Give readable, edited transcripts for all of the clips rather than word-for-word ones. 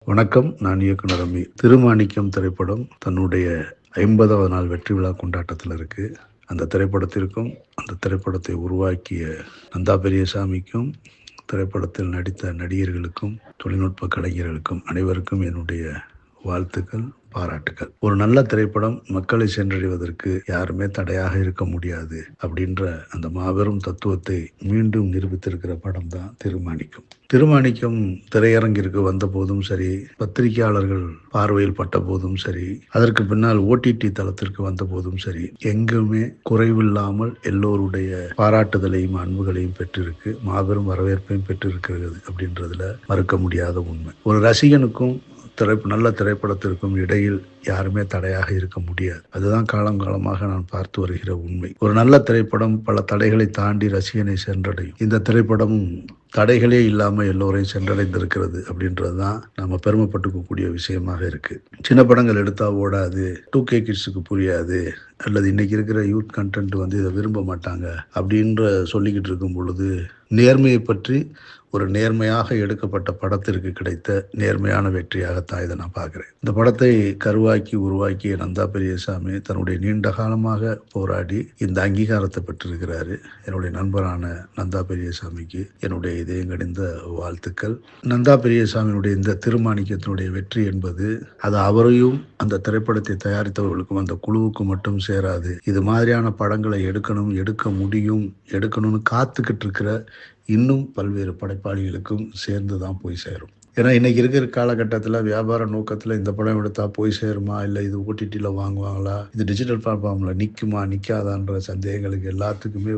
வணக்கம். நான் இயக்குனர் ரவி. திருமாணிக்கம் திரைப்படம் தன்னுடைய 50வது நாள் வெற்றி விழா கொண்டாட்டத்தில் இருக்கு. அந்த திரைப்படத்திற்கும் அந்த திரைப்படத்தை உருவாக்கிய நந்தா பெரியசாமிக்கும், திரைப்படத்தில் நடித்த நடிகர்களுக்கும், தொழில்நுட்ப கலைஞர்களுக்கும் அனைவருக்கும் என்னுடைய வாழ்த்துக்கள், பாராட்டுக்கள். ஒரு நல்ல திரைப்படம் மக்களை சென்றடைவதற்கு யாருமே தடையாக இருக்க முடியாது அப்படின்ற அந்த மாபெரும் தத்துவத்தை மீண்டும் நிரூபித்திருக்கிற படம் தான் திருமாணிக்கம். திருமாணிக்கம் திரையரங்கிற்கு வந்த போதும் சரி, பத்திரிகையாளர்கள் பார்வையில் பட்ட போதும் சரி, அதற்கு பின்னால் OTT தளத்திற்கு வந்த போதும் சரி, எங்குமே குறைவில்லாமல் எல்லோருடைய பாராட்டுதலையும் அன்புகளையும் பெற்றிருக்கு. மாபெரும் வரவேற்பையும் பெற்றிருக்கிறது அப்படின்றதுல மறுக்க முடியாத உண்மை. ஒரு ரசிகனுக்கும் நல்ல திரைப்படத்திற்கும் இடையில் யாருமே தடையாக இருக்க முடியாது. அதுதான் காலம் காலமாக நான் பார்த்து வருகிற உண்மை. ஒரு நல்ல திரைப்படம் பல தடைகளை தாண்டி ரசிகனை சென்றடையும். இந்த திரைப்படமும் தடைகளே இல்லாமல் எல்லோரையும் சென்றடைந்திருக்கிறது அப்படின்றது தான் நம்ம பெருமைப்பட்டுக்கக்கூடிய விஷயமாக இருக்கு. சின்ன படங்கள் எடுத்தா ஓடாது, 2K கிட்ஸுக்கு புரியாது, அல்லது இன்னைக்கு இருக்கிற யூத் கண்டென்ட் இதை விரும்ப மாட்டாங்க அப்படின்ற சொல்லிக்கிட்டு இருக்கும் பொழுது, நேர்மையை பற்றி ஒரு நேர்மையாக எடுக்கப்பட்ட படத்திற்கு கிடைத்த நேர்மையான வெற்றியாகத்தான் இதை நான் பார்க்குறேன். இந்த படத்தை உருவாக்கிய நந்தா பெரியசாமி தன்னுடைய நீண்ட காலமாக போராடி இந்த அங்கீகாரத்தை பெற்றிருக்கிறாரு. என்னுடைய நண்பரான நந்தா பெரியசாமிக்கு என்னுடைய இதயம் கடிந்த வாழ்த்துக்கள். நந்தா பெரியசாமியினுடைய இந்த திருமாணிக்கத்தினுடைய வெற்றி என்பது அது அவரையும் அந்த திரைப்படத்தை தயாரித்தவர்களுக்கும் அந்த குழுவுக்கு மட்டும் சேராது. இது மாதிரியான படங்களை எடுக்க முடியும், எடுக்கணும்னு காத்துக்கிட்டு இருக்கிற இன்னும் பல்வேறு படைப்பாளிகளுக்கும் சேர்ந்து தான் போய் சேரும். ஏன்னா இன்னைக்கு இருக்கிற காலகட்டத்தில் வியாபார நோக்கத்தில் இந்த படம் எடுத்தா போய் சேருமா, இல்லை இது OTTல வாங்குவாங்களா, இது டிஜிட்டல் பிளாட்ஃபார்மில் நிற்குமா நிற்காதான்ற சந்தேகங்களுக்கு எல்லாத்துக்குமே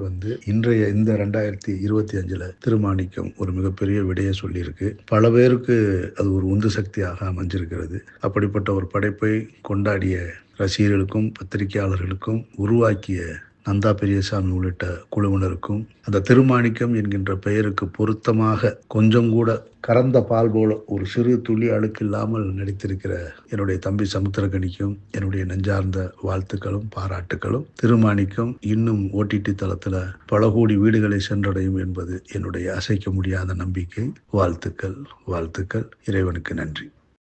இன்றைய இந்த 2025 திருமாணிக்கம் ஒரு மிகப்பெரிய விடையை சொல்லியிருக்கு. பல பேருக்கு அது ஒரு உந்து சக்தியாக அமைஞ்சிருக்கிறது. அப்படிப்பட்ட ஒரு படைப்பை கொண்டாடிய ரசிகர்களுக்கும் பத்திரிகையாளர்களுக்கும் உருவாக்கிய நந்தா பெரியசாமி உள்ளிட்ட குழுவினருக்கும் அந்த திருமாணிக்கம் என்கின்ற பெயருக்கு பொருத்தமாக கொஞ்சம் கூட கறந்த பால் போல ஒரு சிறு துளி அழுக்கில்லாமல் நடித்திருக்கிற என்னுடைய தம்பி சமுத்திரகனிக்கும் என்னுடைய நெஞ்சார்ந்த வாழ்த்துக்களும் பாராட்டுகளும். திருமாணிக்கம் இன்னும் OTT தளத்தில் பல கோடி வீடுகளை சென்றடையும் என்பது என்னுடைய அசைக்க முடியாத நம்பிக்கை. வாழ்த்துக்கள். இறைவனுக்கு நன்றி.